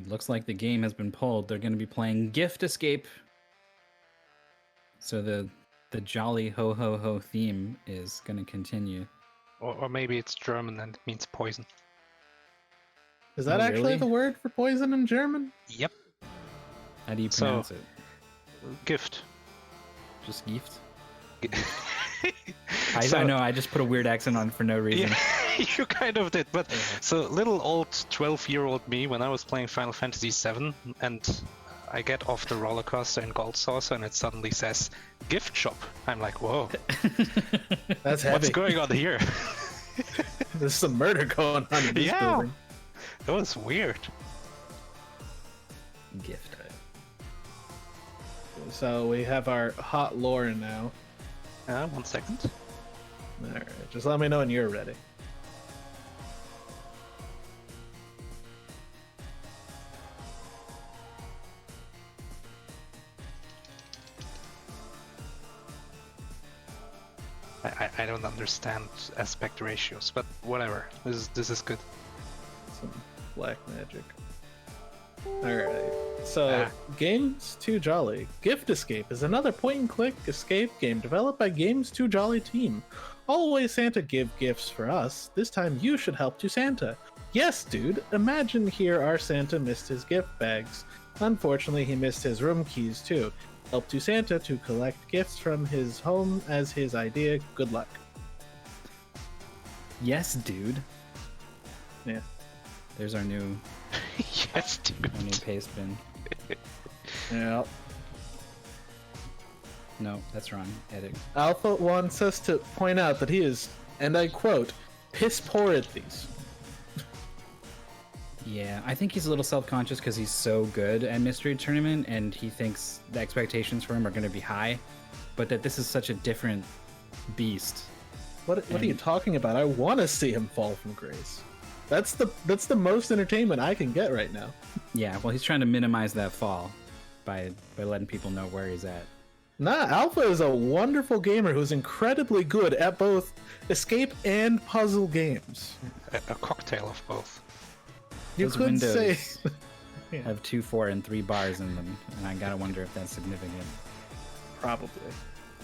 It looks like the game has been pulled. They're going to be playing Gift Escape. So the jolly ho ho ho theme is going to continue. Or maybe it's German and it means poison. Is that Oh, actually really? the word for poison in German? Yep. How do you pronounce it? Gift. Just Gift? So- I know, I just put a weird accent on for no reason. Yeah, you kind of did. But so little old 12-year-old me, when I was playing Final Fantasy VII, and I get off the roller coaster in Gold Saucer, and it suddenly says gift shop. I'm like, whoa, That's heavy. what's going on here? There's some murder going on in this Yeah. building. That was weird. Gift. So we have our hot lore now. 1 second. Alright, just let me know when you're ready. I don't understand aspect ratios, but whatever. This is good. Some black magic. Alright, so Games Too Jolly. Gift Escape is another point-and-click escape game developed by Games Too Jolly team. Always Santa give gifts for us. This time you should help to Santa. Yes, dude. Imagine here our Santa missed his gift bags. Unfortunately, he missed his room keys too. Help to Santa to collect gifts from his home as his idea. Good luck. Yes, dude. Yeah. There's our new Yes, dude. paste bin. Yeah. No, that's wrong. Edit. Alpha wants us to point out that he is, and I quote, piss poor at these. Yeah, I think he's a little self-conscious because he's so good at Mystery Tournament, and he thinks the expectations for him are going to be high, but that this is such a different beast. What are you talking about? I want to see him fall from grace. That's the most entertainment I can get right now. Yeah, well, he's trying to minimize that fall by letting people know where he's at. Nah, Alpha is a wonderful gamer who's incredibly good at both escape and puzzle games. A cocktail of both. You Those could windows say have 2, 4, and 3 bars in them, and I gotta wonder if that's significant. probably.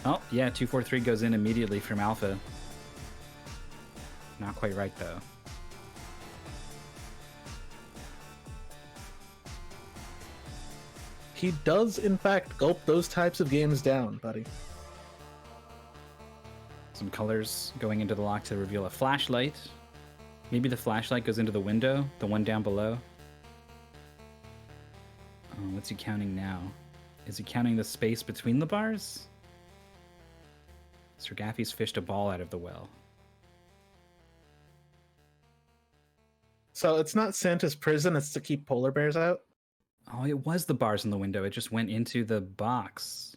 Oh, yeah, 2, 4, 3 goes in immediately from Alpha. Not quite right, though. He does, in fact, gulp those types of games down, buddy. Some colors going into the lock to reveal a flashlight. Maybe the flashlight goes into the window, the one down below. Oh, what's he counting now? Is he counting the space between the bars? SirGaffy's fished a ball out of the well. So it's not Santa's prison, it's to keep polar bears out? Oh, it was the bars in the window. It just went into the box.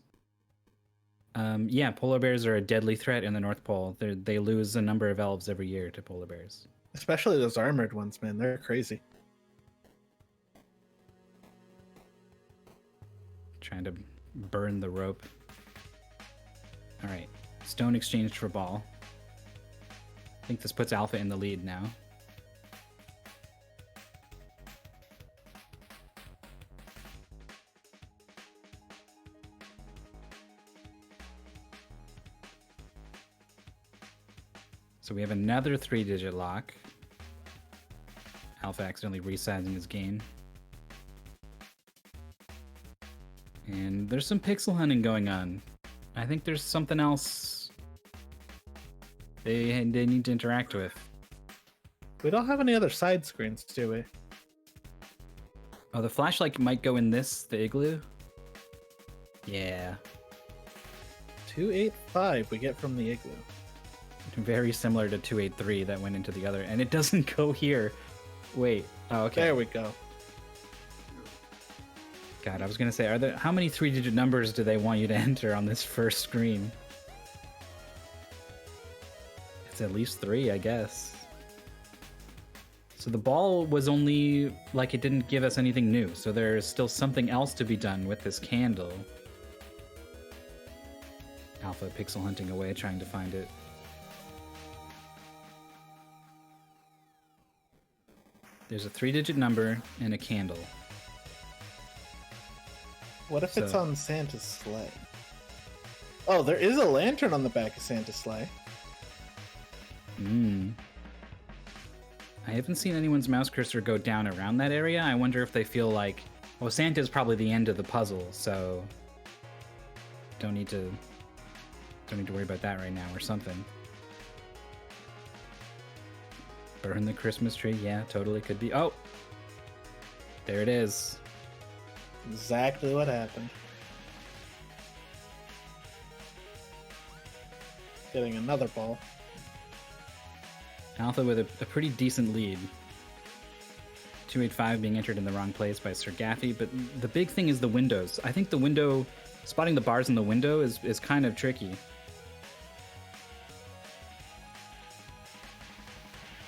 Yeah, polar bears are a deadly threat in the North Pole. They lose a number of elves every year to polar bears. Especially those armored ones, man. They're crazy. Trying to burn the rope. All right, stone exchanged for ball. I think this puts Alpha in the lead now. So we have another 3-digit lock. Alpha accidentally resizing his game. And there's some pixel hunting going on. I think there's something else they need to interact with. We don't have any other side screens, do we? Oh, the flashlight might go in the igloo? Yeah. 285 we get from the igloo. Very similar to 283 that went into the other. And it doesn't go here. Wait. Oh, okay. There we go. God, I was going to say, how many 3-digit numbers do they want you to enter on this first screen? It's at least 3, I guess. So the ball was only, like, it didn't give us anything new. So there's still something else to be done with this candle. Alpha pixel hunting away, trying to find it. There's a 3-digit number and a candle. What if it's So- on Santa's sleigh? Oh, there is a lantern on the back of Santa's sleigh. I haven't seen anyone's mouse cursor go down around that area. I wonder if they feel like, well, Santa's probably the end of the puzzle, so don't need to worry about that right now or something. Burn the Christmas tree. Yeah, totally could be. Oh, there it is. Exactly what happened. Getting another ball. Alpha with a pretty decent lead. 285 being entered in the wrong place by SirGaffy, but the big thing is the windows. I think the window, spotting the bars in the window is kind of tricky.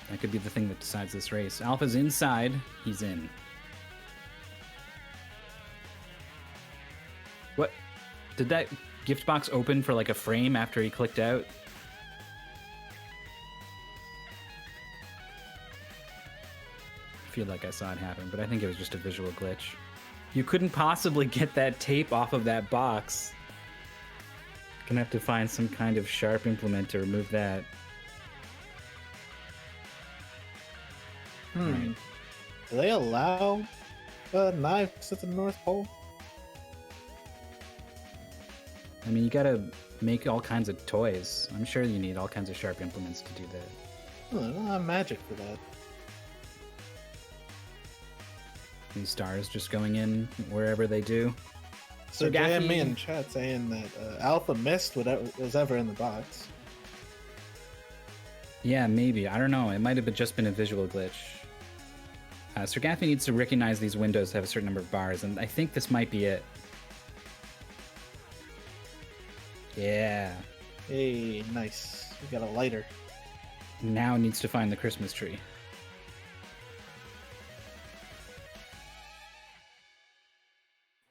That could be the thing that decides this race. Alpha's inside, he's in. What? Did that gift box open for like a frame after he clicked out? I feel like I saw it happen, but I think it was just a visual glitch. You couldn't possibly get that tape off of that box. Gonna have to find some kind of sharp implement to remove that. Do they allow knives at the North Pole? I mean, you gotta make all kinds of toys. I'm sure you need all kinds of sharp implements to do that. Oh, they don't have magic for that. These stars just going in wherever they do. So SirGaffy- JME in chat saying that Alpha missed whatever was ever in the box. Yeah, maybe. I don't know. It might have just been a visual glitch. SirGaffy needs to recognize these windows have a certain number of bars, and I think this might be it. Yeah. Hey, nice. We got a lighter. Now needs to find the Christmas tree.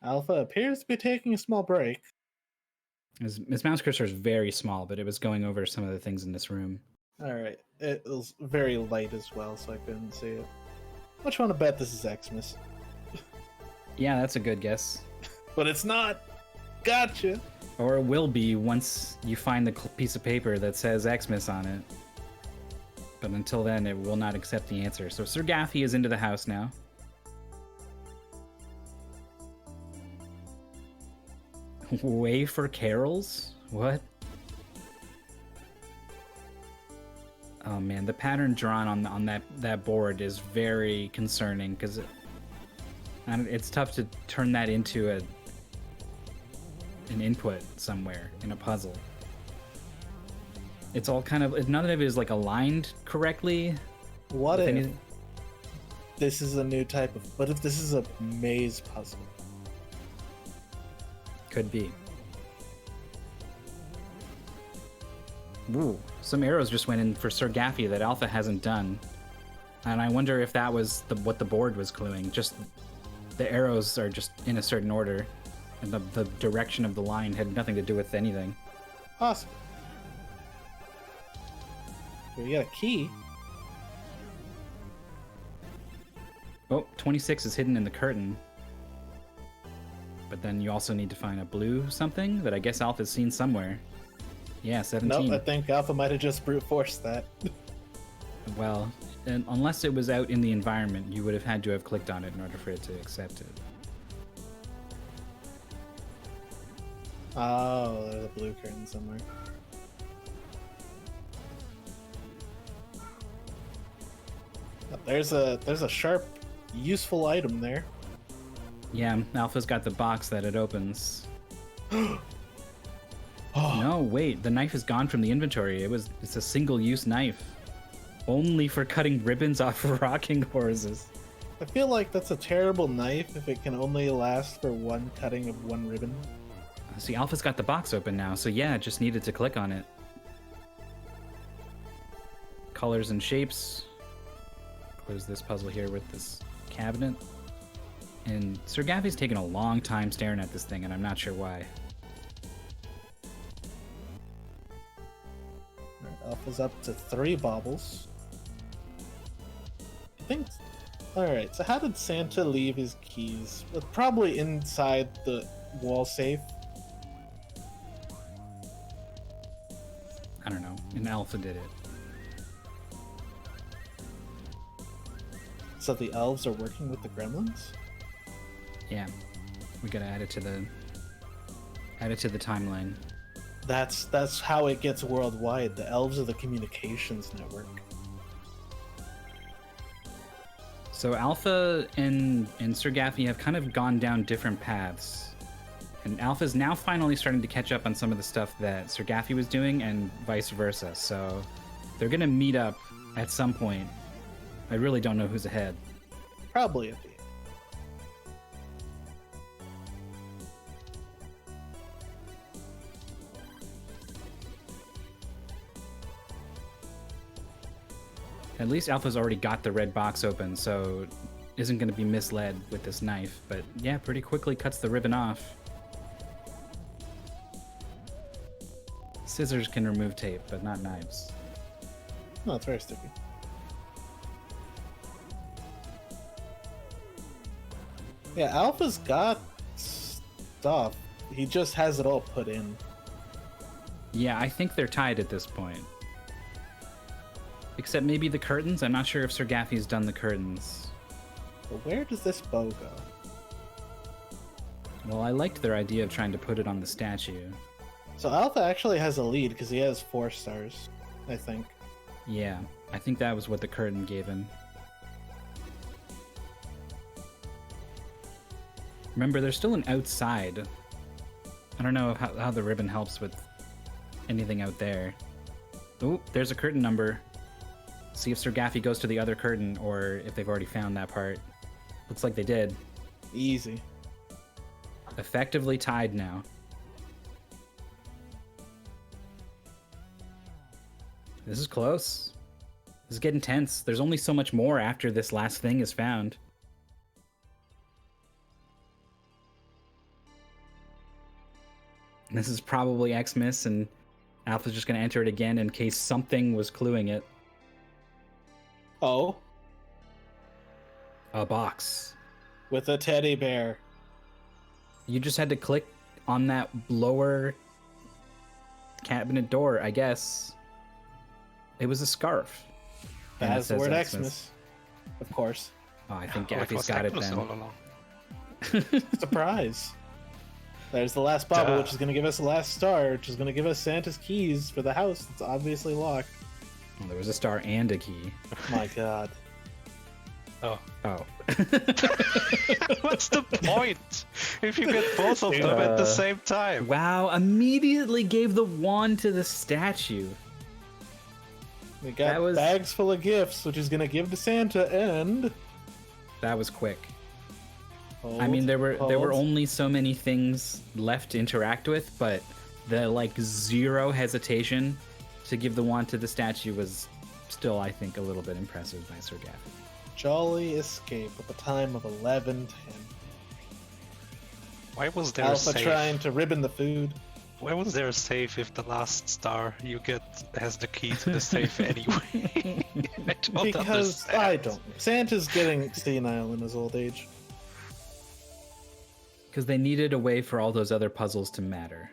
Alpha appears to be taking a small break. His mouse cursor is very small, but it was going over some of the things in this room. Alright, it was very light as well, so I couldn't see it. Much want to bet this is Xmas. Yeah, that's a good guess. But it's not! Gotcha! Or it will be once you find the piece of paper that says Xmas on it. But until then, it will not accept the answer. So SirGaffy is into the house now. Way for carols? What? Oh man, the pattern drawn on that board is very concerning because it's tough to turn that into an input somewhere in a puzzle. It's all kind of, none of it is like aligned correctly. What with if any- this is a new type of... What if this is a maze puzzle? Could be. Ooh, some arrows just went in for SirGaffy that Alpha hasn't done. And I wonder if that was what the board was cluing. Just the arrows are just in a certain order. And the direction of the line had nothing to do with anything. Possible. We got a key. Oh, 26 is hidden in the curtain. But then you also need to find a blue something that I guess Alpha's seen somewhere. Yeah, 17. Nope, I think Alpha might have just brute forced that. Well, and unless it was out in the environment, you would have had to have clicked on it in order for it to accept it. Oh, there's a blue curtain somewhere. Oh, there's a sharp, useful item there. Yeah, Alpha's got the box that it opens. Oh, No, wait, the knife is gone from the inventory. It's a single-use knife. Only for cutting ribbons off rocking horses. I feel like that's a terrible knife if it can only last for one cutting of one ribbon. See, Alpha's got the box open now, so yeah, just needed to click on it. Colors and shapes. Close this puzzle here with this cabinet. And SirGaffy's taken a long time staring at this thing, and I'm not sure why. Alright, Alpha's up to 3 baubles. I think... Alright, so how did Santa leave his keys? Well, probably inside the wall safe? I don't know. An Alpha did it. So the elves are working with the gremlins? Yeah. We gotta add it to the timeline. That's how it gets worldwide. The elves are the communications network. So Alpha and SirGaffy have kind of gone down different paths. And Alpha's now finally starting to catch up on some of the stuff that SirGaffy was doing and vice versa. So they're gonna meet up at some point. I really don't know who's ahead. Probably at the end. At least Alpha's already got the red box open, so isn't going to be misled with this knife. But yeah, pretty quickly cuts the ribbon off. Scissors can remove tape, but not knives. No, it's very sticky. Yeah, Alpha's got stuff. He just has it all put in. Yeah, I think they're tied at this point. Except maybe the curtains? I'm not sure if SirGaffy's done the curtains. But where does this bow go? Well, I liked their idea of trying to put it on the statue. So Alpha actually has a lead because he has 4 stars, I think. Yeah, I think that was what the curtain gave him. Remember, there's still an outside. I don't know how the ribbon helps with anything out there. Oh, there's a curtain number. See if SirGaffy goes to the other curtain or if they've already found that part. Looks like they did. Easy. Effectively tied now. This is close. This is getting tense. There's only so much more after this last thing is found. This is probably Xmas, and Alpha's just going to enter it again in case something was cluing it. Oh, A box. with a teddy bear. You just had to click on that lower cabinet door, I guess. It was a scarf. And it That's the says word Xmas. Of course. Oh, I think Oh, Gaffy's was got it Agnes then. all along. Surprise. There's the last bubble, Duh. which is going to give us the last star, which is going to give us Santa's keys for the house that's obviously locked. Well, there was a star and a key. My god. Oh. Oh. What's the point if you get both of them at the same time? Wow, immediately gave the wand to the statue. We got That was- bags full of gifts, which is going to give to Santa, and... That was quick. Hold, I mean, there were hold. only so many things left to interact with, but the zero hesitation to give the wand to the statue was still, I think, a little bit impressive by SirGaffy. Jolly escape with a time of 11:10. Why was there a Alpha save? trying to ribbon the food. Why was there a save if the last star you get has the key to the safe anyway? I don't Because understand. I don't. Santa's getting senile in his old age. Because they needed a way for all those other puzzles to matter,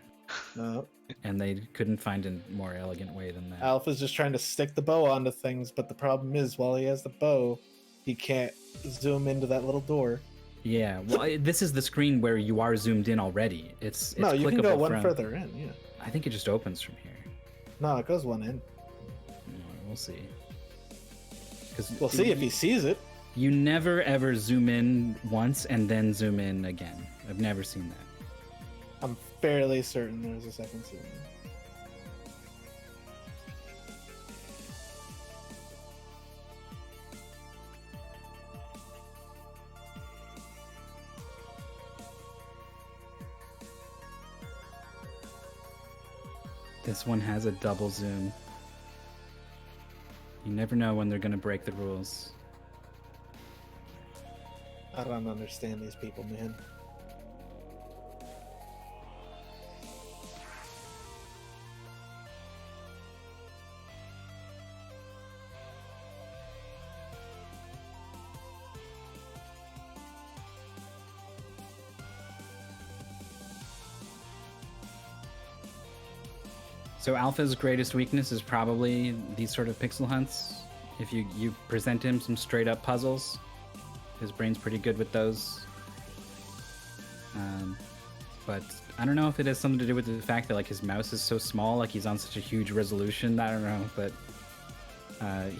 No. and they couldn't find a more elegant way than that. Alpha's just trying to stick the bow onto things, but the problem is, while he has the bow, he can't zoom into that little door. Yeah, well, this is the screen where you are zoomed in already. It's No, you can go clickable one from- further in, yeah. I think it just opens from here. No, it goes one in. We'll see. Because We'll see if he sees it. You never ever zoom in once and then zoom in again. I've never seen that. I'm fairly certain there's a second zoom. This one has a double zoom. You never know when they're gonna break the rules. I don't understand these people, man. So Alpha's greatest weakness is probably these sort of pixel hunts. If you present him some straight up puzzles, his brain's pretty good with those. But I don't know if it has something to do with the fact that like his mouse is so small, like he's on such a huge resolution. I don't know, but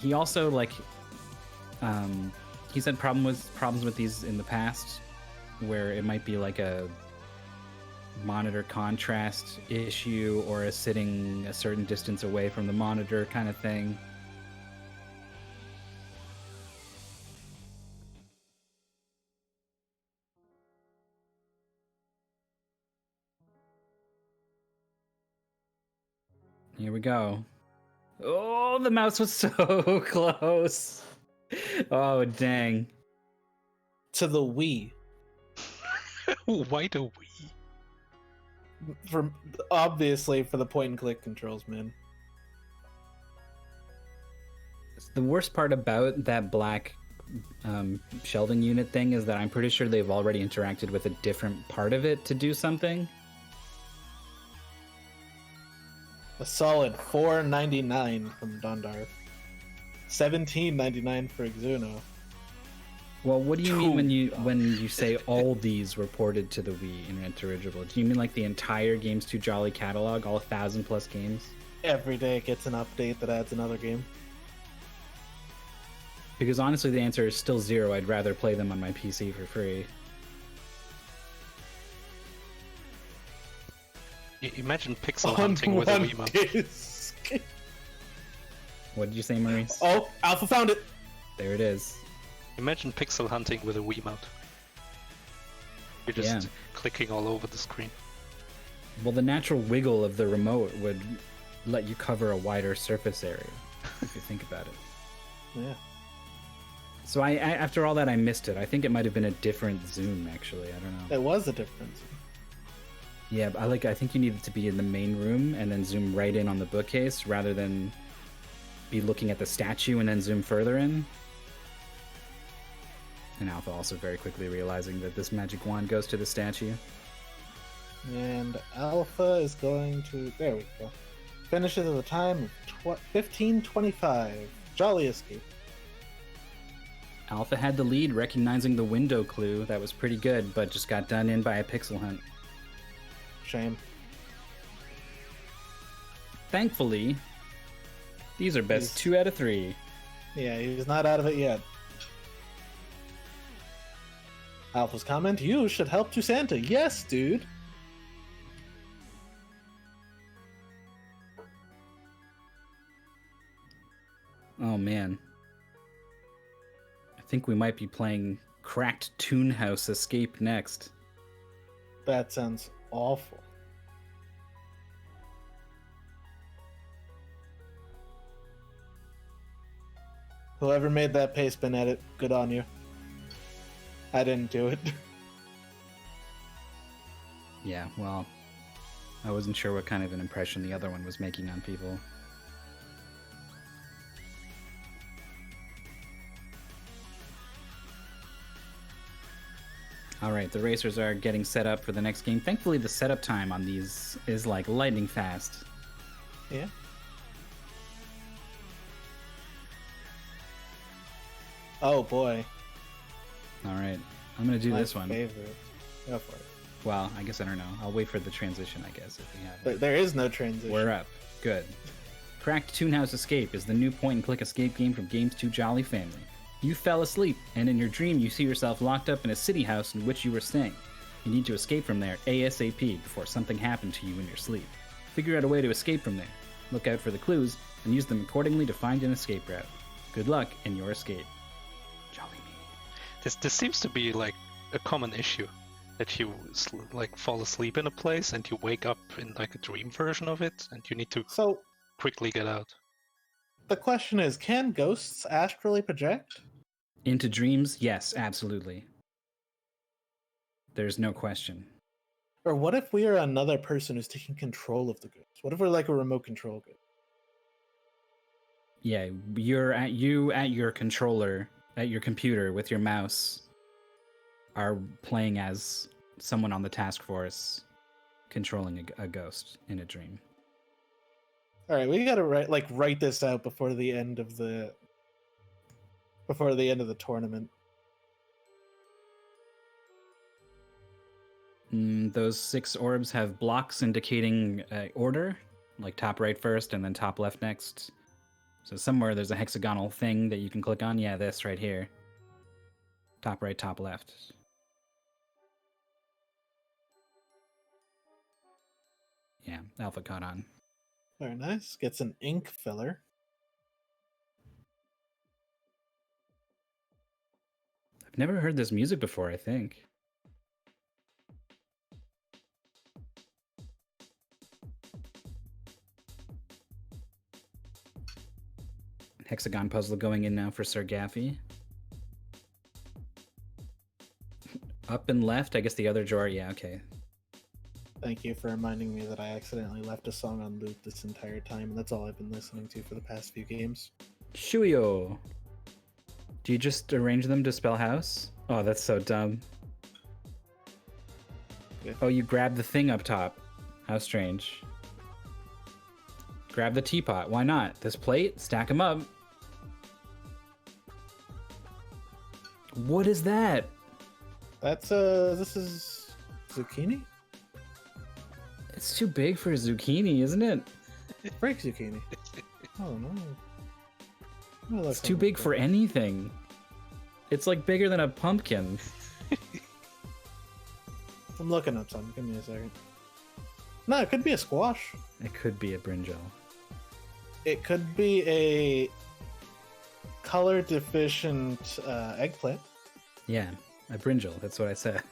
he also like he's had problems with these in the past, where it might be like a monitor contrast issue or sitting a certain distance away from the monitor kind of thing. Here we go. Oh, the mouse was so close. Oh, dang. To the Wii. Why do we? Obviously for the point and click controls, man. The worst part about that black shelving unit thing is that I'm pretty sure they've already interacted with a different part of it to do something. A solid $4.99 from Dondarf. $17.99 for Exuno. Well, what do you mean when you say all these were ported to the Wii Internet Dirigible? Do you mean like the entire Games Too Jolly catalog, all 1,000+ games? Every day it gets an update that adds another game. Because honestly, the answer is still 0. I'd rather play them on my PC for free. Imagine pixel hunting with a Wiimote. What did you say, Maurice? Oh, Alpha found it! There it is. Imagine pixel hunting with a Wiimote. You're just clicking all over the screen. Well, the natural wiggle of the remote would let you cover a wider surface area, if you think about it. Yeah. So I after all that, I missed it. I think it might have been a different zoom, actually. I don't know. It was a different zoom. Yeah, but I think you needed to be in the main room and then zoom right in on the bookcase rather than be looking at the statue and then zoom further in. And Alpha also very quickly realizing that this magic wand goes to the statue. And Alpha is going to... There we go. Finishes at the time of 15:25. Jolly escape. Alpha had the lead, recognizing the window clue. That was pretty good, but just got done in by a pixel hunt. Shame. Thankfully, these are best 2 out of 3. Yeah, he's not out of it yet. Alpha's comment, you should help to Santa. Yes, dude. Oh, man. I think we might be playing Cracked Toon House Escape next. That sounds awful. Whoever made that pastebin edit, good on you. I didn't do it. Yeah, well, I wasn't sure what kind of an impression the other one was making on people. Alright, the racers are getting set up for the next game. Thankfully, the setup time on these is like lightning fast. Yeah. Oh boy. Alright, I'm gonna do My this one. favorite. Go for it. Well, I guess I don't know. I'll wait for the transition, I guess, if we have it. There is no transition. We're up. Good. Cracked Toon House Escape is the new point-and-click escape game from Games Too Jolly family. You fell asleep, and in your dream you see yourself locked up in a city house in which you were staying. You need to escape from there ASAP before something happened to you in your sleep. Figure out a way to escape from there. Look out for the clues, and use them accordingly to find an escape route. Good luck in your escape. Jolly me. This seems to be like a common issue, that you like fall asleep in a place and you wake up in like a dream version of it, and you need to So quickly get out. the question is, can ghosts astrally project? Into dreams? Yes, absolutely. There's no question. Or what if we are another person who's taking control of the ghost? What if we're like a remote control ghost? Yeah, you're at your controller, at your computer with your mouse, are playing as someone on the task force controlling a ghost in a dream. All right, we gotta write this out before the end of the tournament. Those 6 orbs have blocks indicating order, like top right first and then top left next. So somewhere there's a hexagonal thing that you can click on. Yeah, this right here. Top right, top left. Yeah, Alpha caught on. Very nice. Gets an ink filler. I've never heard this music before, I think. Hexagon puzzle going in now for SirGaffy. Up and left, I guess the other drawer. Yeah, okay. Thank you for reminding me that I accidentally left a song on loop this entire time, and that's all I've been listening to for the past few games. Shuyo! Do you just arrange them to spell house? Oh, that's so dumb. Yeah. Oh, you grab the thing up top. How strange. Grab the teapot. Why not? This plate? Stack them up. What is that? That's, this is zucchini? It's too big for a zucchini, isn't it? Break zucchini. Oh, no. It's too big for anything. It's like bigger than a pumpkin. I'm looking up something. Give me a second. No, it could be a squash. It could be a brinjal. It could be a color deficient eggplant. Yeah, a brinjal. That's what I said.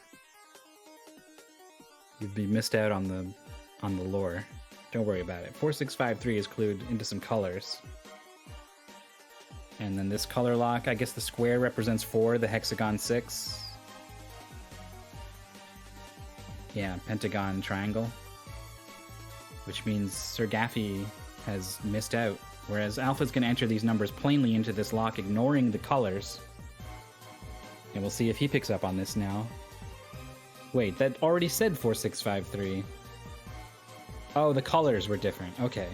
You'd be missed out on the lore. Don't worry about it. 4653 is clued into some colors. And then this color lock, I guess the square represents 4, the hexagon 6. Yeah, pentagon triangle. Which means SirGaffy has missed out. Whereas Alpha's going to enter these numbers plainly into this lock, ignoring the colors. And we'll see if he picks up on this now. Wait, that already said 4653. Oh, the colors were different. Okay.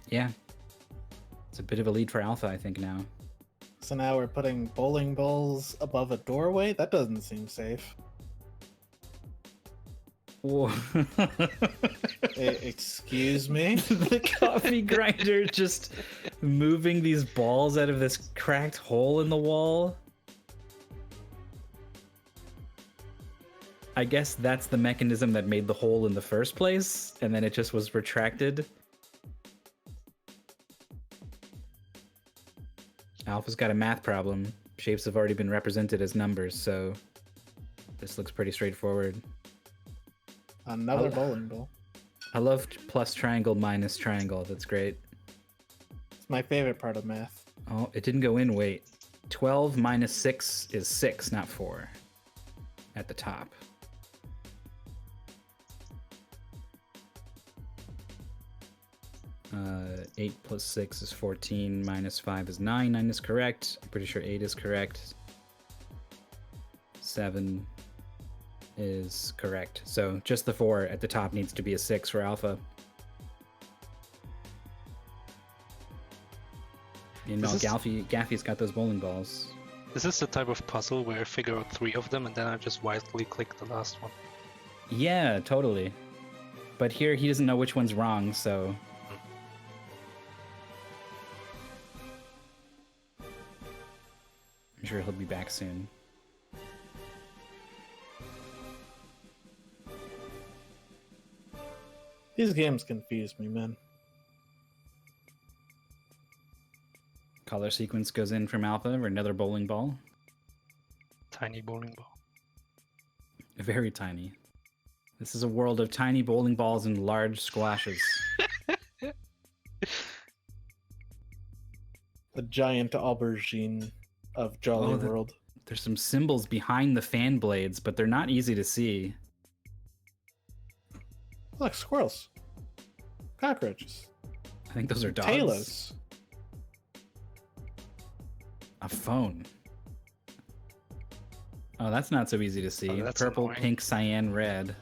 Yeah. It's a bit of a lead for Alpha, I think, now. So now we're putting bowling balls above a doorway? That doesn't seem safe. Whoa. Excuse me? The coffee grinder just moving these balls out of this cracked hole in the wall. I guess that's the mechanism that made the hole in the first place, and then it just was retracted. Alpha's got a math problem. Shapes have already been represented as numbers, so this looks pretty straightforward. Another bowling ball. I love plus triangle minus triangle. That's great. It's my favorite part of math. Oh, it didn't go in. Wait. 12 minus 6 is 6, not 4. At the top. Uh, 8 plus 6 is 14, minus 5 is 9. 9 is correct. I'm pretty sure 8 is correct. 7 is correct. So just the 4 at the top needs to be a 6 for Alpha. You know, Gaffy's got those bowling balls. Is this the type of puzzle where I figure out 3 of them and then I just wildly click the last one? Yeah, totally. But here he doesn't know which one's wrong, so... I'm sure he'll be back soon. These games confuse me, man. Color sequence goes in from Alpha for another bowling ball. Tiny bowling ball. Very tiny. This is a world of tiny bowling balls and large squashes. The giant aubergine of Jolly World. There's some symbols behind the fan blades, but they're not easy to see. Look, squirrels. Cockroaches. I think those are dogs. Talos. A phone. Oh, that's not so easy to see. Oh, that's Purple, annoying. pink, cyan, red.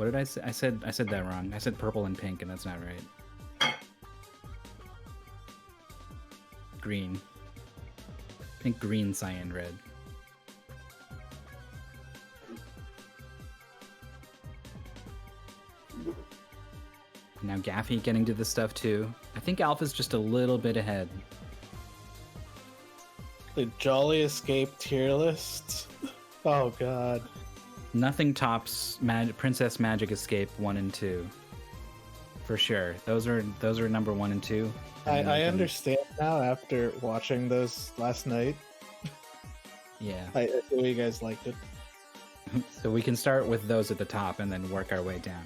What did I say? I said that wrong. I said purple and pink, and that's not right. Green. Pink, green, cyan, red. Now Gaffy getting to this stuff too. I think Alpha's just a little bit ahead. The Jolly Escape tier list. Oh god. Nothing tops Princess Magic Escape 1 and 2. For sure. Those are number 1 and 2. I understand now after watching those last night. Yeah. I feel you guys liked it. So we can start with those at the top and then work our way down.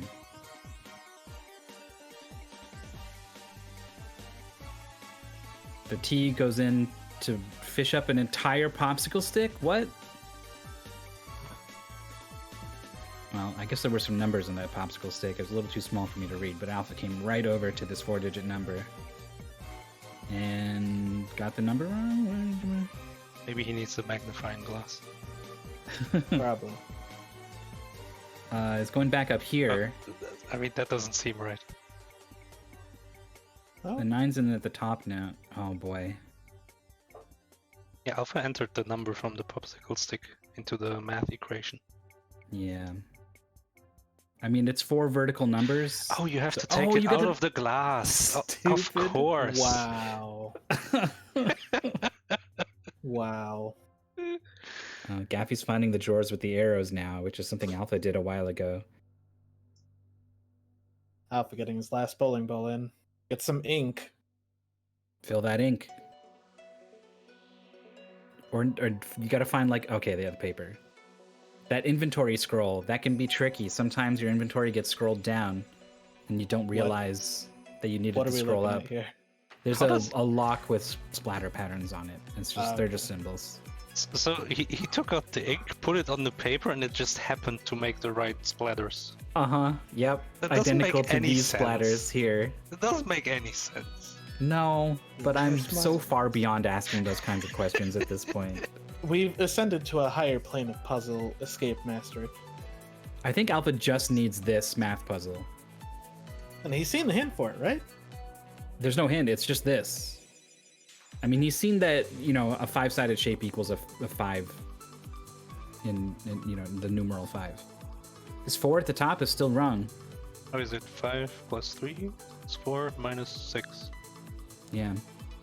The T goes in to fish up an entire popsicle stick? What? Well, I guess there were some numbers on that popsicle stick. It was a little too small for me to read, but Alpha came right over to this 4-digit number. And got the number wrong? Maybe he needs a magnifying glass. Probably. It's going back up here. I mean, that doesn't seem right. Oh. The 9's in at the top now. Oh boy. Yeah, Alpha entered the number from the popsicle stick into the math equation. Yeah. I mean, it's 4 vertical numbers. Oh, you have to So- take oh, it you out gotta- of the glass. Of Stupid. course. Wow. Wow. Gaffy's finding the drawers with the arrows now, which is something Alpha did a while ago. Alpha getting his last bowling ball in. Get some ink. Fill that ink. Or you gotta find like, okay, they have paper. That inventory scroll, that can be tricky. Sometimes your inventory gets scrolled down and you don't realize that you needed What to are we scroll looking up. at here? There's How does- a lock with splatter patterns on it. It's just they're just Okay. symbols. So he took out the ink, put it on the paper, and it just happened to make the right splatters. Uh-huh. Yep. That doesn't Identical make to any these sense. splatters here. It doesn't make any sense. No, but I'm Just so must- far beyond asking those kinds of questions at this point. We've ascended to a higher plane of puzzle escape mastery. I think Alpha just needs this math puzzle. And he's seen the hint for it, right? There's no hint, it's just this. I mean, he's seen that, a 5-sided shape equals a 5 in the numeral 5. This 4 at the top is still wrong. How is it? 5 plus 3? It's 4 minus 6. Yeah.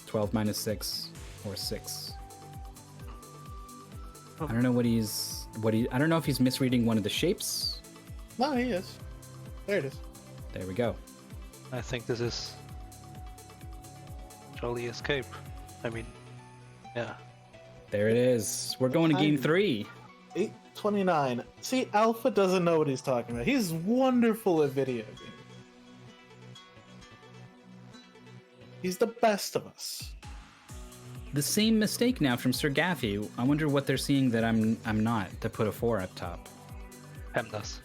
12 minus 6 or 6. I don't know I don't know if he's misreading one of the shapes. No, he is. There it is. There we go. I think this is Jolly Escape. I mean, yeah. There it is. We're going to game 3. 829. See, Alpha doesn't know what he's talking about. He's wonderful at video games. He's the best of us. The same mistake now from SirGaffy. I wonder what they're seeing that I'm not, to put a 4 up top. PEMDAS.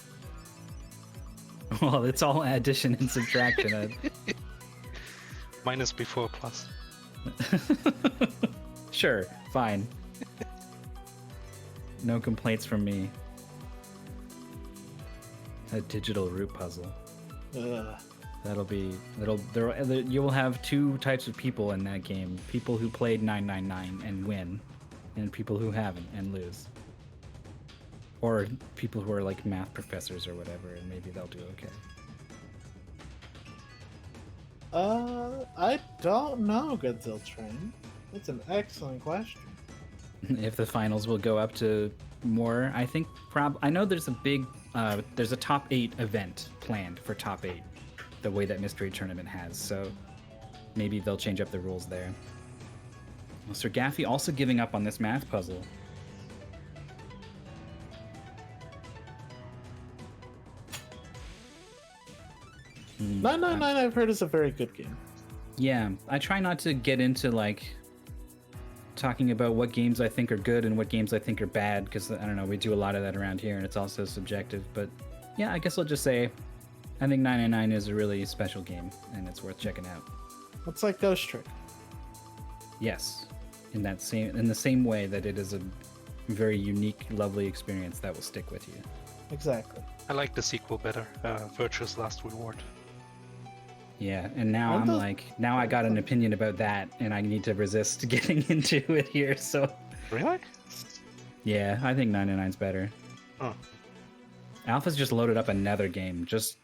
Well, it's all addition and subtraction. Minus before plus. Sure, fine. No complaints from me. A digital root puzzle. Ugh. You will have 2 types of people in that game: people who played 999 and win, and people who haven't and lose. Or people who are like math professors or whatever, and maybe they'll do okay. I don't know, Godzilla Train. That's an excellent question. If the finals will go up to more, I think. I know there's a top 8 event planned for top 8, the way that Mystery Tournament has. So maybe they'll change up the rules there. Well, SirGaffy also giving up on this math puzzle. 999 I've heard is a very good game. Yeah, I try not to get into talking about what games I think are good and what games I think are bad, because I don't know, we do a lot of that around here and it's also subjective. But yeah, I guess I'll just say I think 999 is a really special game and it's worth checking out. It's like Ghost Trick. Yes, in the same way that it is a very unique, lovely experience that will stick with you. exactly. I like the sequel better, Virtue's Last Reward. Yeah, and now Aren't I'm those- like, now I got an opinion about that, and I need to resist getting into it here. So, Really? yeah, I think 99's better. Oh. Alpha's just loaded up another game just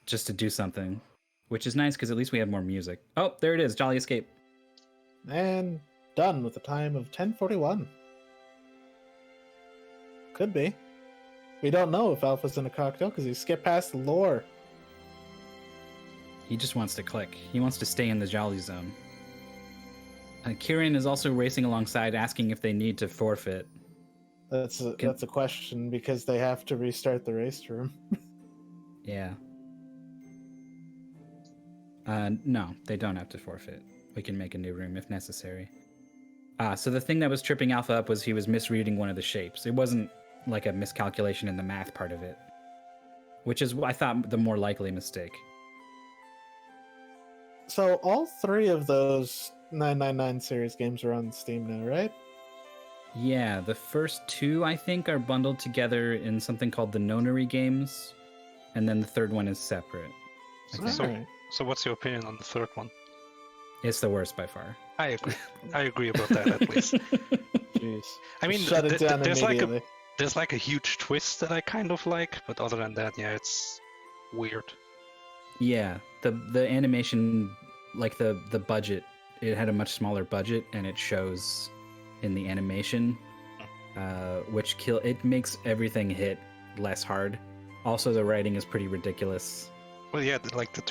to do something, which is nice because at least we have more music. Oh, there it is, Jolly Escape. And done with a time of 10:41. Could be. We don't know if Alpha's in a cocktail because he skipped past the lore. He just wants to click. He wants to stay in the Jolly Zone. Kieran is also racing alongside, asking if they need to forfeit. That's a question because they have to restart the race room. Yeah. No, they don't have to forfeit. We can make a new room if necessary. So the thing that was tripping Alpha up was he was misreading one of the shapes. It wasn't like a miscalculation in the math part of it, which is, I thought, the more likely mistake. So all three of those 999 series games are on Steam now, right? Yeah, the first two, I think, are bundled together in something called the Nonary games, and then the third one is separate. I think. Alright. So what's your opinion on the third one? It's the worst by far. I agree. I agree about that at least. Jeez. I mean, Shut it down there's immediately. like a huge twist that I kind of like, but other than that, yeah, it's weird. Yeah, the animation, like the budget, it had a much smaller budget, and it shows in the animation, which it makes everything hit less hard. Also, the writing is pretty ridiculous. Well, yeah, like the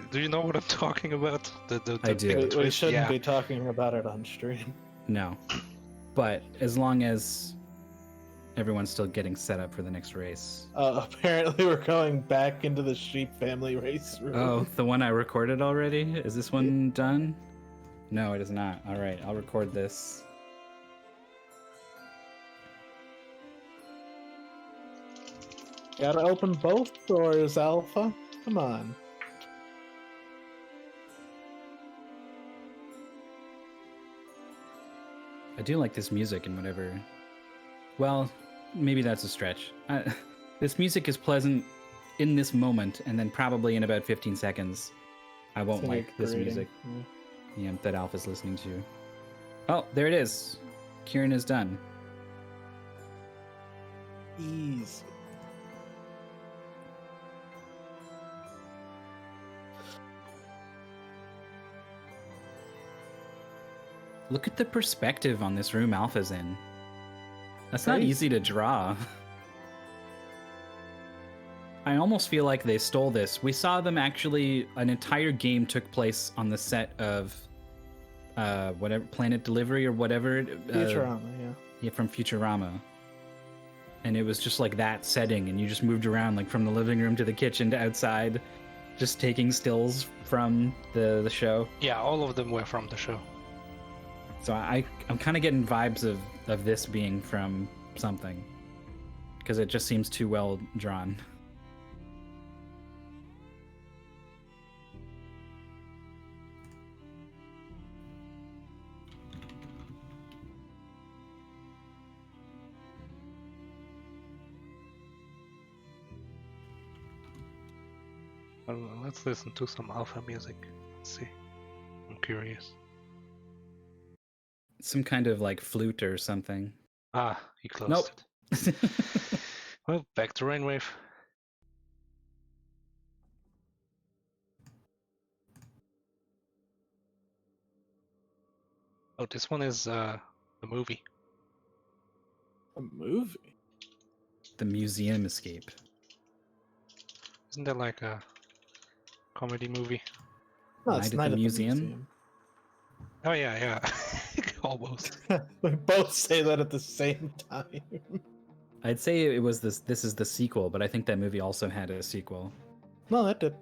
do you know what I'm talking about? I do. big We twist? shouldn't Yeah. be talking about it on stream. No, but as long as everyone's still getting set up for the next race. Apparently, we're going back into the sheep family race room. Oh, the one I recorded already? Is this one done? No, it is not. All right, I'll record this. Gotta open both doors, Alpha. Come on. I do like this music and whatever. Well, maybe that's a stretch. This music is pleasant in this moment, and then probably in about 15 seconds, I won't like this Integrating. music Yeah. that Alpha's listening to. Oh, there it is. Kieran is done. Easy. Look at the perspective on this room Alpha's in. That's not Crazy. easy to draw. I almost feel like they stole this. We saw them actually, an entire game took place on the set of whatever, Planet Delivery or whatever. Futurama, yeah. Yeah, from Futurama. And it was just like that setting, and you just moved around like from the living room to the kitchen to outside, just taking stills from the show. Yeah, all of them were from the show. So I'm kind of getting vibes of this being from something, because it just seems too well drawn. Well, let's listen to some Alpha music. Let's see. I'm curious. Some kind of like flute or something. Ah, he closed Nope. it. Well, back to Rainwave. Oh, this one is a movie. A movie? The Museum Escape. Isn't that like a comedy movie? No, Night it's at Night the at Museum? Oh yeah, yeah. Almost. We both say that at the same time. I'd say it was this is the sequel, but I think that movie also had a sequel. No, that did.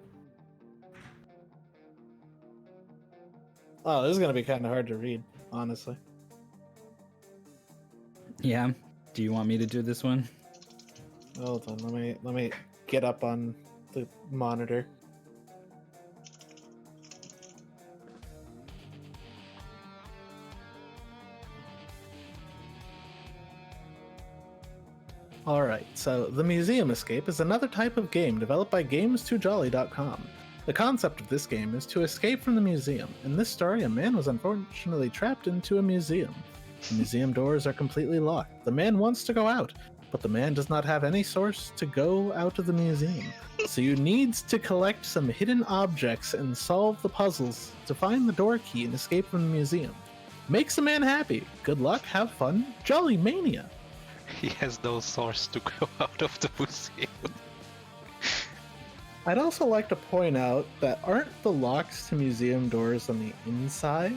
Oh, this is gonna be kind of hard to read, honestly. Yeah. Do you want me to do this one? Hold on, let me get up on the monitor. Alright, so the Museum Escape is another type of game developed by Games2Jolly.com. The concept of this game is to escape from the museum. In this story, a man was unfortunately trapped into a museum. The museum doors are completely locked. The man wants to go out, but the man does not have any source to go out of the museum. So you need to collect some hidden objects and solve the puzzles to find the door key and escape from the museum. Makes a man happy. Good luck, have fun, Jolly Mania! He has no source to go out of the museum. I'd also like to point out that aren't the locks to museum doors on the inside?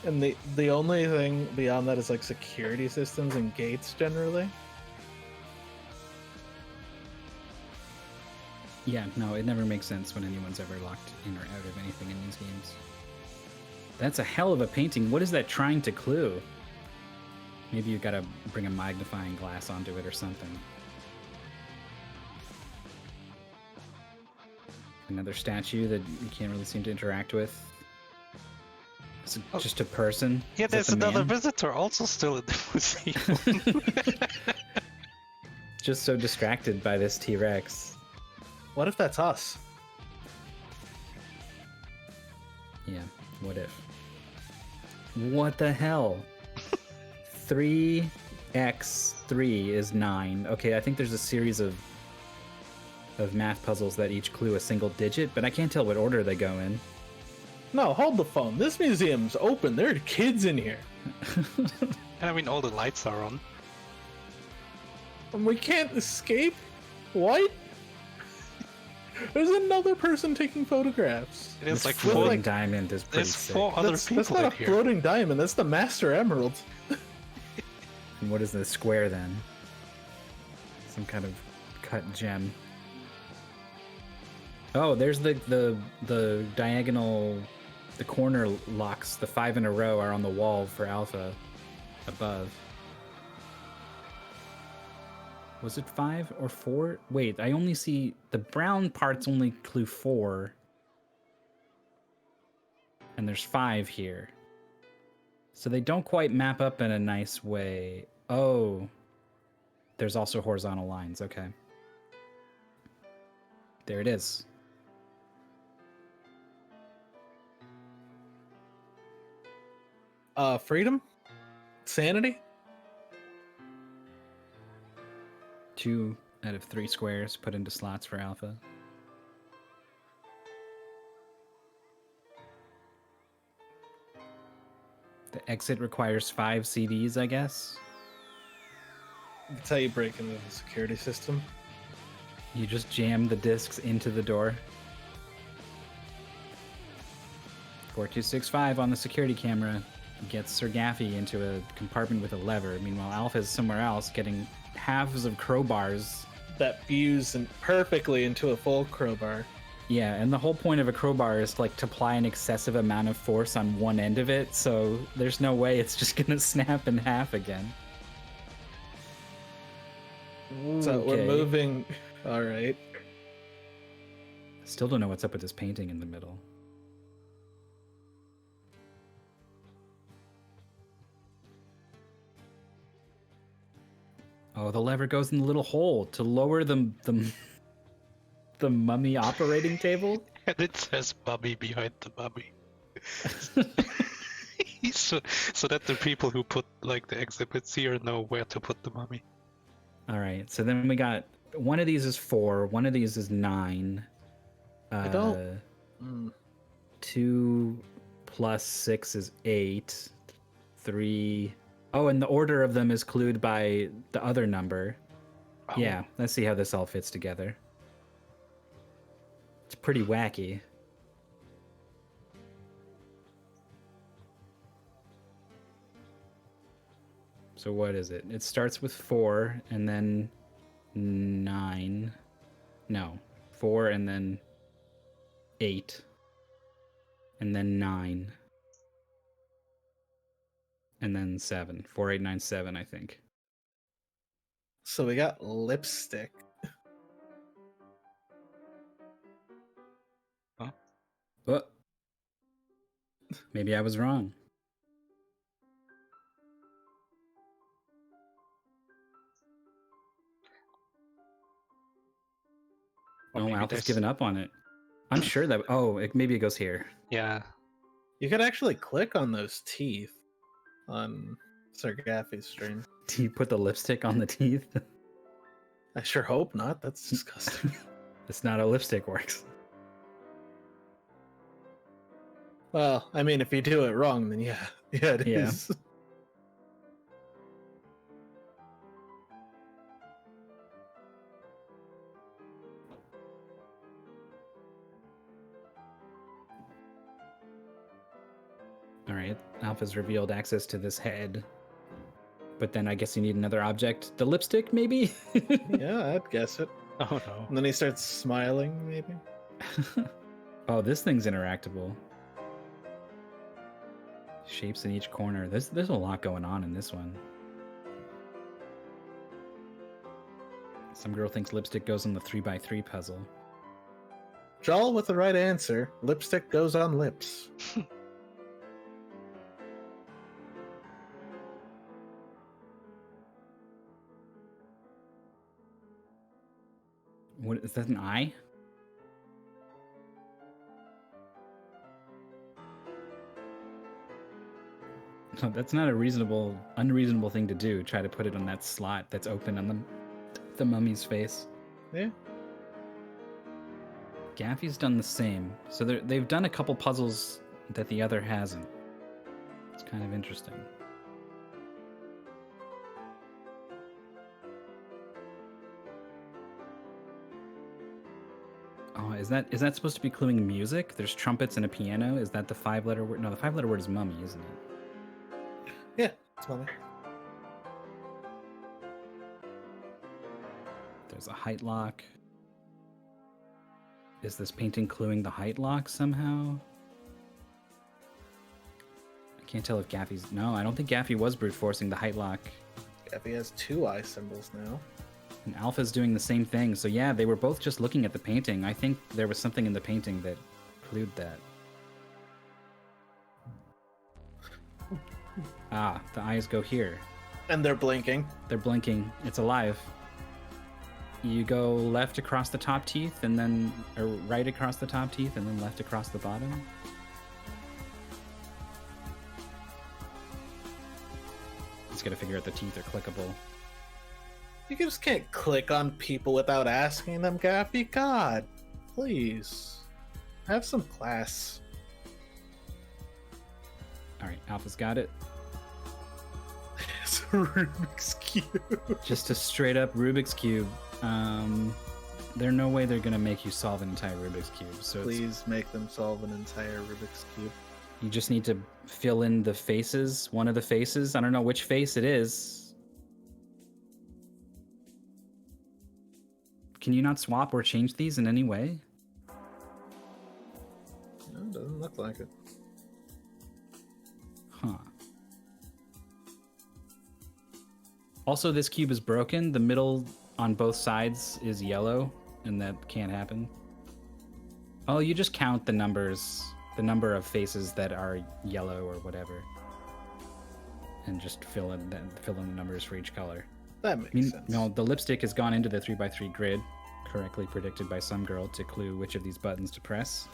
And the only thing beyond that is like security systems and gates generally? Yeah, no, it never makes sense when anyone's ever locked in or out of anything in these games. That's a hell of a painting. What is that trying to clue? Maybe you gotta bring a magnifying glass onto it or something. Another statue that you can't really seem to interact with. Is it just a person? Yeah, Is that there's the another man? visitor also still in the museum. Just so distracted by this T-Rex. What if that's us? Yeah, what if? What the hell? 3x3 is 9. Okay, I think there's a series of math puzzles that each clue a single digit, but I can't tell what order they go in. No, hold the phone. This museum's open. There are kids in here. And I mean, all the lights are on. And we can't escape? What? There's another person taking photographs. It is This like floating four. diamond is pretty There's sick. 4 other That's people not in a here. floating diamond. That's the Master Emerald. And what is the square then? Some kind of cut gem. Oh, there's the diagonal, the corner locks. The 5 in a row are on the wall for Alpha above. Was it 5 or 4? Wait, I only see the brown parts only clue 4. And there's 5 here. So they don't quite map up in a nice way. Oh. There's also horizontal lines, okay. There it is. Freedom? Sanity? 2 out of 3 squares put into slots for Alpha. The exit requires 5 CDs, I guess. That's how you break into the security system. You just jam the discs into the door. 4265 on the security camera gets SirGaffy into a compartment with a lever. Meanwhile, Alpha is somewhere else getting halves of crowbars. That fuse perfectly into a full crowbar. Yeah, and the whole point of a crowbar is like to apply an excessive amount of force on one end of it, so there's no way it's just gonna snap in half again. So we're Okay. moving. All right. Still don't know what's up with this painting in the middle. Oh, the lever goes in the little hole to lower the mummy operating table. And it says mummy behind the mummy. so that the people who put like the exhibits here know where to put the mummy. All right, so then we got one of these is 4, one of these is 9. I don't- 2 plus 6 is 8. 3. Oh, and the order of them is clued by the other number. Oh. Yeah, let's see how this all fits together. It's pretty wacky. So what is it? It starts with 4 and then 9. No, 4 and then 8. And then 9. And then 7. 4, 8, 9, 7, I think. So we got lipstick. Oh. Maybe I was wrong. Or Oh, maybe Alpha's there's- given up on it. I'm sure that. Oh, maybe it goes here. Yeah. You could actually click on those teeth on SirGaffy's stream. Do you put the lipstick on the teeth? I sure hope not. That's disgusting. That's not how lipstick works. Well, I mean, if you do it wrong, then yeah, it Yeah. is. All right, Alpha's revealed access to this head. But then I guess you need another object. The lipstick, maybe? Yeah, I'd guess it. Oh no. And then he starts smiling, maybe. Oh, this thing's interactable. Shapes in each corner. There's a lot going on in this one. Some girl thinks lipstick goes on the 3x3 puzzle. Jol with the right answer. Lipstick goes on lips. What is that, an eye? No, that's not a unreasonable thing to do. Try to put it on that slot that's open on the mummy's face. Yeah. Gaffy's done the same. So they've done a couple puzzles that the other hasn't. It's kind of interesting. Oh, is that supposed to be cluing music? There's trumpets and a piano. Is that the 5-letter word? No, the 5-letter word is mummy, isn't it? Yeah, it's funny. There's a height lock. Is this painting cluing the height lock somehow? I can't tell if Gaffy's... No, I don't think Gaffy was brute forcing the height lock. Gaffy has 2 eye symbols now. And Alpha's doing the same thing. So yeah, they were both just looking at the painting. I think there was something in the painting that clued that. Ah, the eyes go here. And they're blinking. They're blinking. It's alive. You go left across the top teeth, and then or right across the top teeth, and then left across the bottom. Just gotta figure out the teeth are clickable. You just can't click on people without asking them, Gaffy. God, please. Have some class. Alright, Alpha's got it. It's a Rubik's Cube. Just a straight up Rubik's Cube. There's no way they're gonna make you solve an entire Rubik's Cube. So Please make them solve an entire Rubik's Cube. you just need to fill in the faces, one of the faces. I don't know which face it is. Can you not swap or change these in any way? No, it doesn't look like it. Huh. Also, this cube is broken. The middle on both sides is yellow, and that can't happen. Oh, you just count the numbers, the number of faces that are yellow or whatever, and just fill in the numbers for each color. That makes sense. No, the lipstick has gone into the 3x3 grid, correctly predicted by some girl to clue which of these buttons to press.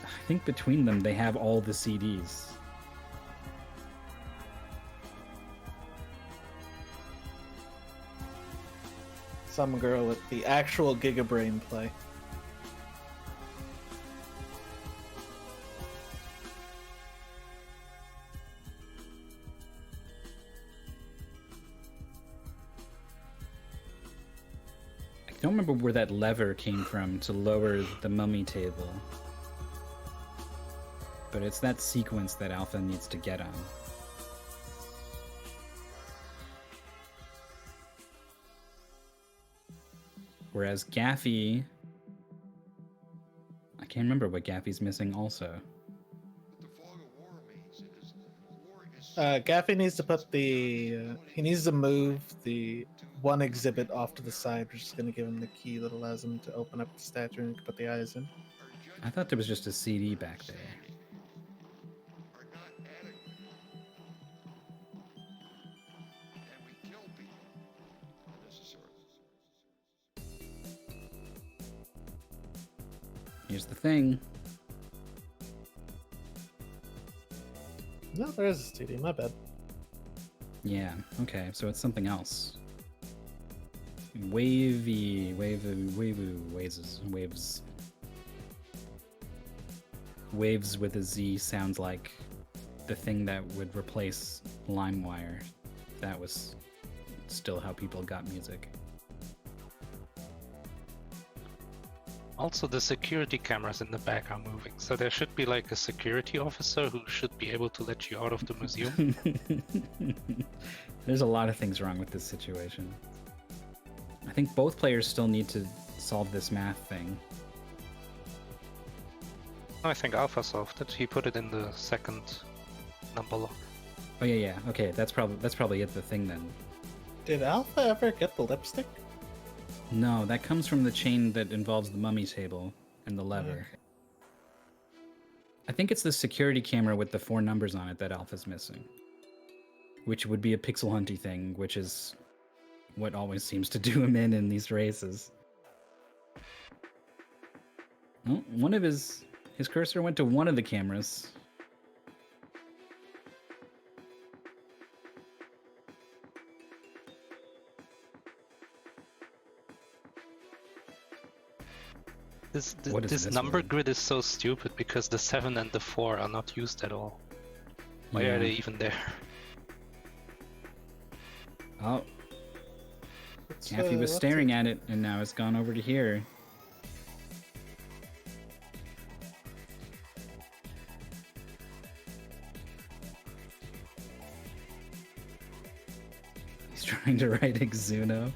I think between them they have all the CDs. Some girl with the actual Gigabrain play. I don't remember where that lever came from to lower the mummy table. But it's that sequence that Alpha needs to get on. Whereas Gaffy... I can't remember what Gaffy's missing also. Gaffy needs to put the... he needs to move the one exhibit off to the side, which is going to give him the key that allows him to open up the statue and put the eyes in. I thought there was just a CD back there. Here's the thing. No, there is a CD. My bad. Yeah, okay, so it's something else. Waves. Waves with a Z sounds like the thing that would replace LimeWire. If that was still how people got music. Also, the security cameras in the back are moving, so there should be like a security officer who should be able to let you out of the museum. There's a lot of things wrong with this situation. I think both players still need to solve this math thing. I think Alpha solved it. He put it in the second number lock. Oh yeah. Okay, that's probably it. The thing then. Did Alpha ever get the lipstick? No, that comes from the chain that involves the mummy table and the lever. Okay. I think it's the security camera with the 4 numbers on it that Alpha's missing. Which would be a pixel hunty thing, which is what always seems to do him in these races. Well, one of his cursor went to one of the cameras. This number word? grid is so stupid because the 7 and the 4 are not used at all. Why Yeah. are they even there? Oh, Gaffy was staring at it, and now it's gone over to here. He's trying to write Exuno.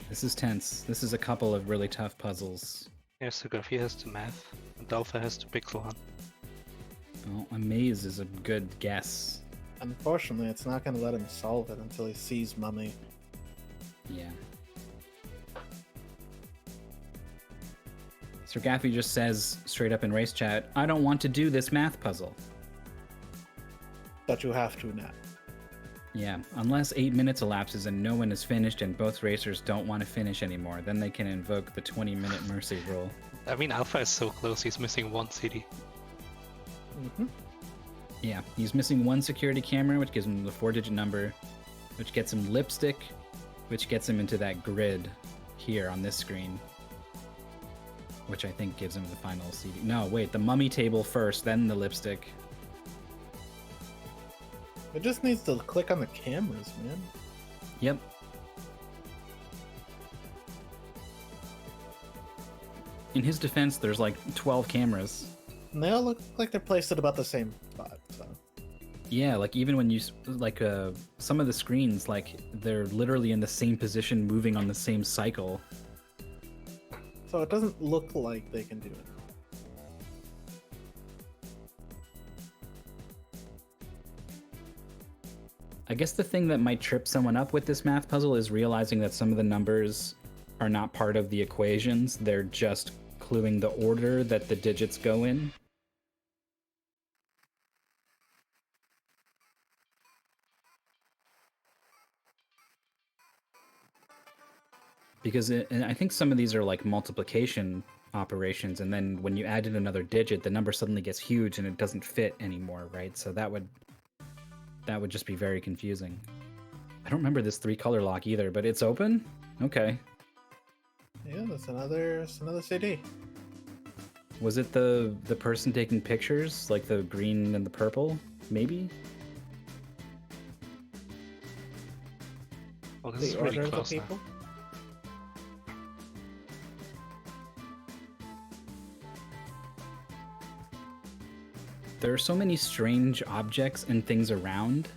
This is tense. This is a couple of really tough puzzles. Yeah, SirGaffy has to math, and Alpha has to pixel hunt. Well, a maze is a good guess. Unfortunately, it's not going to let him solve it until he sees Mummy. Yeah. SirGaffy just says straight up in race chat, I don't want to do this math puzzle. But you have to now. Yeah, unless 8 minutes elapses and no one is finished and both racers don't want to finish anymore, then they can invoke the 20-minute mercy rule. I mean, Alpha is so close, he's missing 1 CD. Mm-hmm. Yeah, he's missing 1 security camera, which gives him the 4-digit number, which gets him lipstick, which gets him into that grid here on this screen, which I think gives him the final CD. No, wait, the mummy table first, then the lipstick. It just needs to click on the cameras, man. Yep. In his defense, there's like 12 cameras. And they all look like they're placed at about the same spot, so. Yeah, like even when you, like some of the screens, like they're literally in the same position, moving on the same cycle. So it doesn't look like they can do it. I guess the thing that might trip someone up with this math puzzle is realizing that some of the numbers are not part of the equations. They're just cluing the order that the digits go in. Because I think some of these are like multiplication operations, and then when you add in another digit, the number suddenly gets huge and it doesn't fit anymore, right? So that would just be very confusing. I don't remember this 3-color lock either, but it's open? Okay. Yeah, that's another CD. Was it the person taking pictures, like the green and the purple? Maybe? Well, this is The really order of the close now. people? There are so many strange objects and things around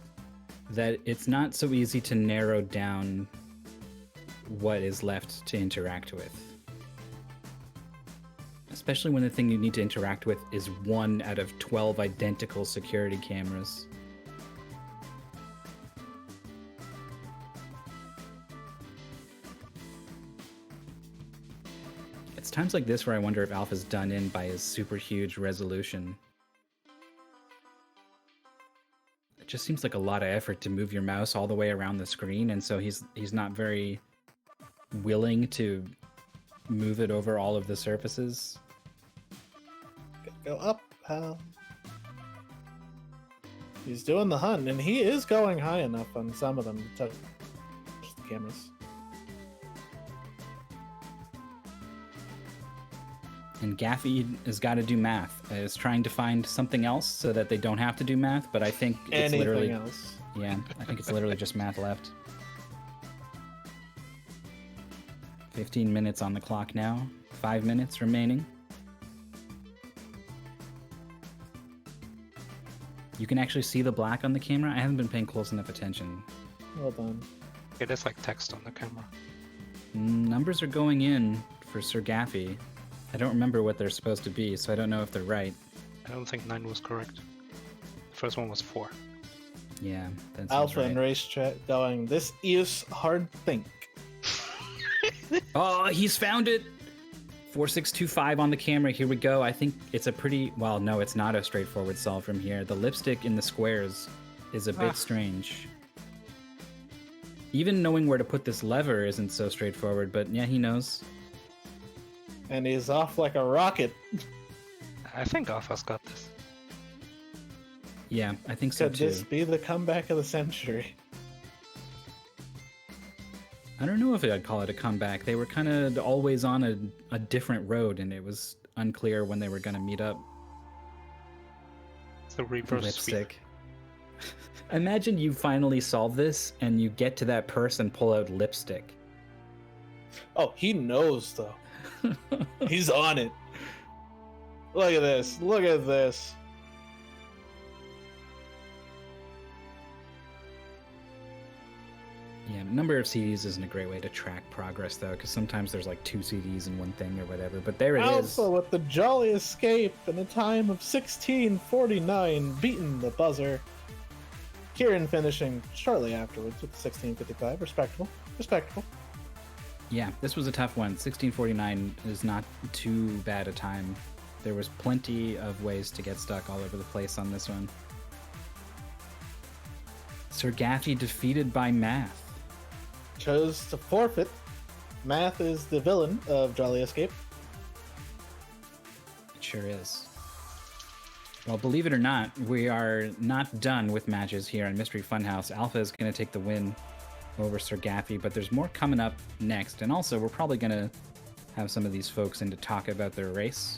that it's not so easy to narrow down what is left to interact with. Especially when the thing you need to interact with is 1 out of 12 identical security cameras. It's times like this where I wonder if Alpha's done in by his super huge resolution. It just seems like a lot of effort to move your mouse all the way around the screen, and so he's not very willing to move it over all of the surfaces. Go up, pal. He's doing the hunt, and he is going high enough on some of them to touch the cameras. And Gaffy has got to do math. Is trying to find something else so that they don't have to do math, but I think it's Anything literally else. Yeah, I think it's literally just math left. 15 minutes on the clock now. 5 minutes remaining. You can actually see the black on the camera. I haven't been paying close enough attention. Well done. It is like text on the camera. Numbers are going in for SirGaffy. I don't remember what they're supposed to be, so I don't know if they're right. I don't think 9 was correct. The first one was 4. Yeah, that's Alpha right. and Race Chat going, this is hard think. Oh, he's found it! 4625 on the camera. Here we go. I think it's a pretty... Well, no, it's not a straightforward solve from here. The lipstick in the squares is a bit strange. Even knowing where to put this lever isn't so straightforward, but yeah, he knows. And he's off like a rocket. I think Alpha's got this. Yeah, I think so Could too. this be the comeback of the century? I don't know if I'd call it a comeback. They were kind of always on a different road, and it was unclear when they were going to meet up. It's a reverse Lipstick. Imagine you finally solve this, and you get to that purse and pull out lipstick. Oh, he knows though. He's on it. Look at this. Look at this. Yeah, number of CDs isn't a great way to track progress, though, because sometimes there's like 2 CDs in one thing or whatever, but there it is. Alpha with the jolly escape in a time of 16:49, beating the buzzer. Kieran finishing shortly afterwards with 16:55. Respectable. Respectable. Yeah, this was a tough one. 1649 is not too bad a time. There was plenty of ways to get stuck all over the place on this one. SirGaffy defeated by math. Chose to forfeit. Math is the villain of Jolly Escape. It sure is. Well, believe it or not, we are not done with matches here on Mystery Funhouse. Alpha is going to take the win over SirGaffy, but there's more coming up next. And also, we're probably going to have some of these folks in to talk about their race